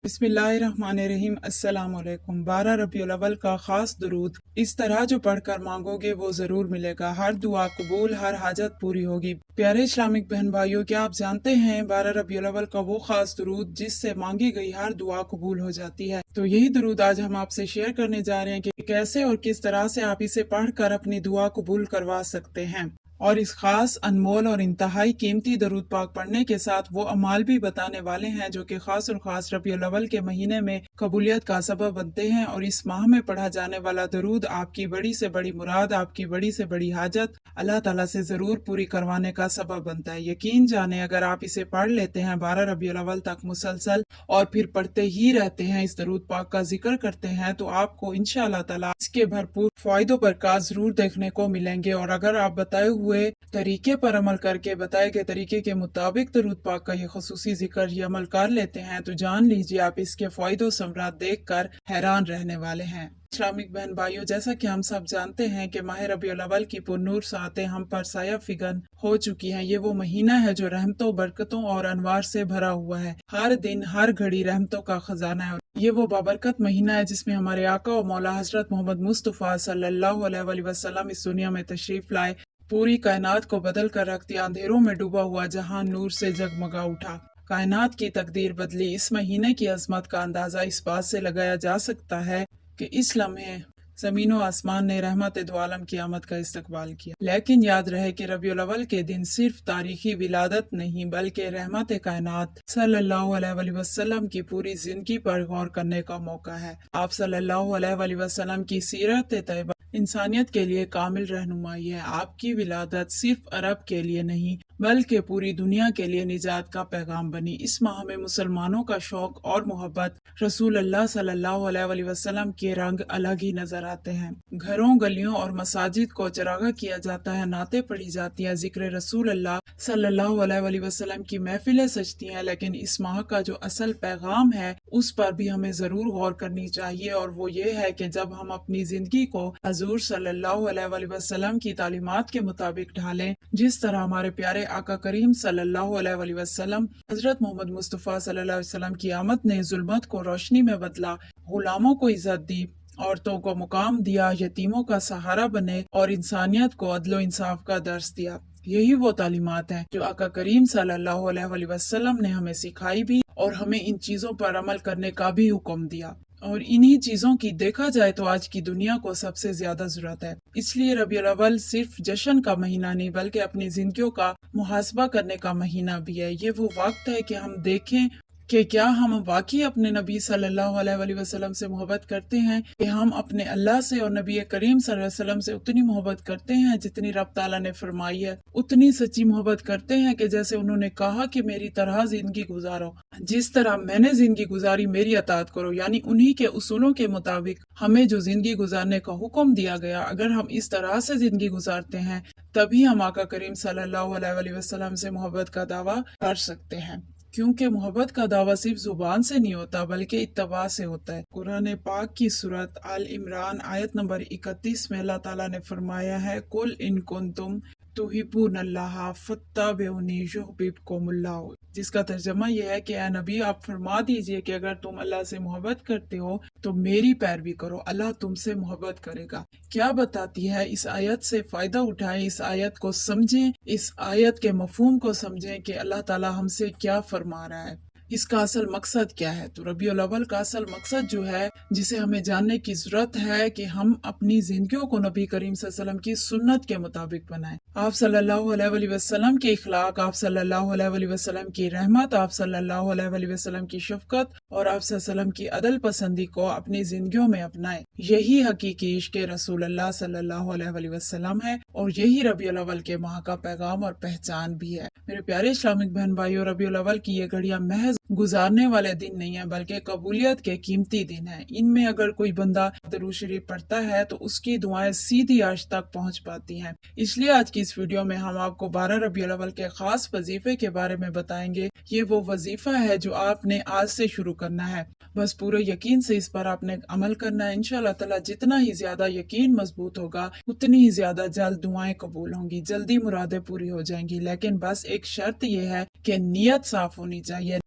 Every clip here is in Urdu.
بسم اللہ الرحمن الرحیم۔ السلام علیکم۔ 12 ربیع الاول کا خاص درود اس طرح جو پڑھ کر مانگو گے وہ ضرور ملے گا، ہر دعا قبول، ہر حاجت پوری ہوگی۔ پیارے اسلامک بہن بھائیوں، کیا آپ جانتے ہیں 12 ربیع الاول کا وہ خاص درود جس سے مانگی گئی ہر دعا قبول ہو جاتی ہے؟ تو یہی درود آج ہم آپ سے شیئر کرنے جا رہے ہیں کہ کیسے اور کس طرح سے آپ اسے پڑھ کر اپنی دعا قبول کروا سکتے ہیں، اور اس خاص انمول اور انتہائی قیمتی درود پاک پڑھنے کے ساتھ وہ اعمال بھی بتانے والے ہیں جو کہ خاص اور خاص ربیع الاول کے مہینے میں قبولیت کا سبب بنتے ہیں۔ اور اس ماہ میں پڑھا جانے والا درود آپ کی بڑی سے بڑی مراد، آپ کی بڑی سے بڑی حاجت اللہ تعالیٰ سے ضرور پوری کروانے کا سبب بنتا ہے۔ یقین جانیں اگر آپ اسے پڑھ لیتے ہیں 12 ربیع الاول تک مسلسل اور پھر پڑھتے ہی رہتے ہیں، اس درود پاک کا ذکر کرتے ہیں، تو آپ کو انشاءاللہ تعالیٰ اس کے بھرپور فائدوں پر برکات ضرور دیکھنے کو ملیں گے۔ اور اگر آپ بتائے ہوئے طریقے پر عمل کر کے، بتائے گئے طریقے کے مطابق درود پاک کا یہ خصوصی ذکر یہ عمل کر لیتے ہیں، تو جان لیجیے آپ اس کے فائدوں و ثمرات دیکھ کر حیران رہنے والے ہیں۔ اسلامک بہن بھائیوں، جیسا کہ ہم سب جانتے ہیں کہ ماہ ربیع الاول کی پرنور ساعتیں ہم پر سایہ فگن ہو چکی ہیں۔ یہ وہ مہینہ ہے جو رحمتوں، برکتوں اور انوار سے بھرا ہوا ہے۔ ہر دن ہر گھڑی رحمتوں کا خزانہ ہے۔ یہ وہ بابرکت مہینہ ہے جس میں ہمارے آقا و مولا حضرت محمد مصطفیٰ صلی اللہ علیہ وآلہ وسلم اس دنیا میں تشریف لائے، پوری کائنات کو بدل کر رکھ دیا، اندھیروں میں ڈوبا ہوا جہاں نور سے جگمگا اٹھا، کائنات کی تقدیر بدلی۔ اس مہینے کی عظمت کا اندازہ اس بات سے لگایا جا سکتا ہے کہ اس لمحے زمین و آسمان نے رحمت دو عالم کی آمد کا استقبال کیا۔ لیکن یاد رہے کہ ربیع الاول کے دن صرف تاریخی ولادت نہیں بلکہ رحمت کائنات صلی اللہ علیہ وآلہ وسلم کی پوری زندگی پر غور کرنے کا موقع ہے۔ آپ صلی اللہ علیہ وآلہ وسلم کی سیرت طیبہ انسانیت کے لیے کامل رہنمائی ہے۔ آپ کی ولادت صرف عرب کے لیے نہیں بلکہ پوری دنیا کے لیے نجات کا پیغام بنی۔ اس ماہ میں مسلمانوں کا شوق اور محبت رسول اللہ صلی اللہ علیہ وآلہ وسلم کے رنگ الگ ہی نظر آتے ہیں۔ گھروں، گلیوں اور مساجد کو چراغاں کیا جاتا ہے، نعتیں پڑھی جاتی ہیں، ذکر رسول اللہ صلی اللہ علیہ وآلہ وسلم کی محفلیں سجتی ہیں۔ لیکن اس ماہ کا جو اصل پیغام ہے اس پر بھی ہمیں ضرور غور کرنی چاہیے، اور وہ یہ ہے کہ جب ہم اپنی زندگی کو حضور صلی اللہ علیہ وآلہ وسلم کی تعلیمات کے مطابق ڈھالیں، جس طرح ہمارے پیارے آقا کریم صلی اللہ علیہ وآلہ وسلم حضرت محمد مصطفیٰ صلی اللہ علیہ وسلم کی آمد نے ظلمت کو روشنی میں بدلا، غلاموں کو عزت دی، عورتوں کو مقام دیا، یتیموں کا سہارا بنے اور انسانیت کو عدل و انصاف کا درس دیا۔ یہی وہ تعلیمات ہیں جو آقا کریم صلی اللہ علیہ وآلہ وسلم نے ہمیں سکھائی بھی اور ہمیں ان چیزوں پر عمل کرنے کا بھی حکم دیا۔ اور انہی چیزوں کی دیکھا جائے تو آج کی دنیا کو سب سے زیادہ ضرورت ہے۔ اس لیے ربیع الاول صرف جشن کا مہینہ نہیں بلکہ اپنی زندگیوں کا محاسبہ کرنے کا مہینہ بھی ہے۔ یہ وہ وقت ہے کہ ہم دیکھیں کہ کیا ہم واقعی اپنے نبی صلی اللہ علیہ وآلہ وسلم سے محبت کرتے ہیں، کہ ہم اپنے اللہ سے اور نبی کریم صلی اللہ علیہ وسلم سے اتنی محبت کرتے ہیں جتنی رب تعالیٰ نے فرمائی ہے، اتنی سچی محبت کرتے ہیں کہ جیسے انہوں نے کہا کہ میری طرح زندگی گزارو، جس طرح میں نے زندگی گزاری میری اطاعت کرو، یعنی انہی کے اصولوں کے مطابق ہمیں جو زندگی گزارنے کا حکم دیا گیا، اگر ہم اس طرح سے زندگی گزارتے ہیں تبھی ہم آقا کریم صلی اللہ علیہ وآلہ وسلم سے محبت کا دعویٰ کر سکتے ہیں، کیونکہ محبت کا دعویٰ صرف زبان سے نہیں ہوتا بلکہ اتباع سے ہوتا ہے۔ قرآن پاک کی سورت آل عمران آیت نمبر 31 میں اللہ تعالیٰ نے فرمایا ہے، قُلْ إِن كُنتُمْ تُحِبُّونَ اللَّهَ فَاتَّبِعُونِی یُحْبِبْکُمُ اللَّهُ، جس کا ترجمہ یہ ہے کہ اے نبی آپ فرما دیجئے کہ اگر تم اللہ سے محبت کرتے ہو تو میری پیروی کرو، اللہ تم سے محبت کرے گا۔ کیا بتاتی ہے؟ اس آیت سے فائدہ اٹھائیں، اس آیت کو سمجھیں، اس آیت کے مفہوم کو سمجھیں کہ اللہ تعالیٰ ہم سے کیا فرما رہا ہے، اس کا اصل مقصد کیا ہے۔ تو ربیع الاول کا اصل مقصد جو ہے جسے ہمیں جاننے کی ضرورت ہے کہ ہم اپنی زندگیوں کو نبی کریم صلی اللہ علیہ وسلم کی سنت کے مطابق بنائیں۔ آپ صلی اللہ علیہ وآلہ وسلم کے اخلاق، آپ صلی اللہ علیہ وآلہ وسلم کی رحمت، آپ صلی اللہ علیہ وآلہ وسلم کی شفقت اور آپ صلی اللہ علیہ وسلم کی عدل پسندی کو اپنی زندگیوں میں اپنائیں۔ یہی حقیقی عشق رسول اللہ صلی اللہ علیہ وآلہ وسلم ہے، اور یہی ربیع الاول کے ماہ کا پیغام اور پہچان بھی ہے۔ میرے پیارے اسلامک بہن بھائیوں، ربیع الاول کی یہ گھڑیاں محض گزارنے والے دن نہیں ہیں بلکہ قبولیت کے قیمتی دن ہیں۔ ان میں اگر کوئی بندہ درود شریف پڑھتا ہے تو اس کی دعائیں سیدھی عرش تک پہنچ پاتی ہیں۔ اس لیے آج کی اس ویڈیو میں ہم آپ کو 12 ربیع الاول کے خاص وظیفے کے بارے میں بتائیں گے۔ یہ وہ وظیفہ ہے جو آپ نے آج سے شروع کرنا ہے، بس پورے یقین سے اس پر آپ نے عمل کرنا ہے۔ انشاءاللہ تعالیٰ جتنا ہی زیادہ یقین مضبوط ہوگا اتنی ہی زیادہ جلد دعائیں قبول ہوں گی، جلدی مرادیں پوری ہو جائیں گی۔ لیکن بس ایک شرط یہ ہے کہ نیت صاف ہونی چاہیے،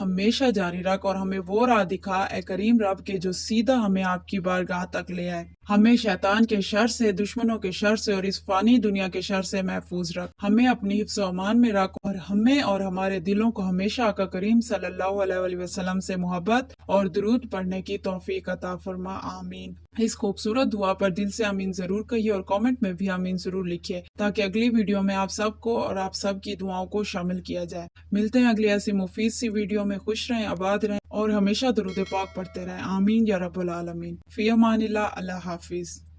ہمیشہ جاری رکھ اور ہمیں وہ راہ دکھا اے کریم رب کے جو سیدھا ہمیں آپ کی بارگاہ تک لے آئے۔ ہمیں شیطان کے شر سے، دشمنوں کے شر سے اور اس فانی دنیا کے شر سے محفوظ رکھ۔ ہمیں اپنی حفظ و امان میں رکھ اور ہمیں اور ہمارے دلوں کو ہمیشہ آقا کریم صلی اللہ علیہ وآلہ وسلم سے محبت اور درود پڑھنے کی توفیق عطا فرما، آمین۔ اس خوبصورت دعا پر دل سے آمین ضرور کہیے اور کامنٹ میں بھی آمین ضرور لکھیے تاکہ اگلی ویڈیو میں آپ سب کو اور آپ سب کی دعاؤں کو شامل کیا جائے۔ ملتے ہیں اگلی ایسی مفید سی ویڈیو میں۔ خوش رہیں، آباد رہیں اور ہمیشہ درود پاک پڑھتے رہیں، آمین یا رب العالمین۔ فی امان اللہ، اللہ حافظ۔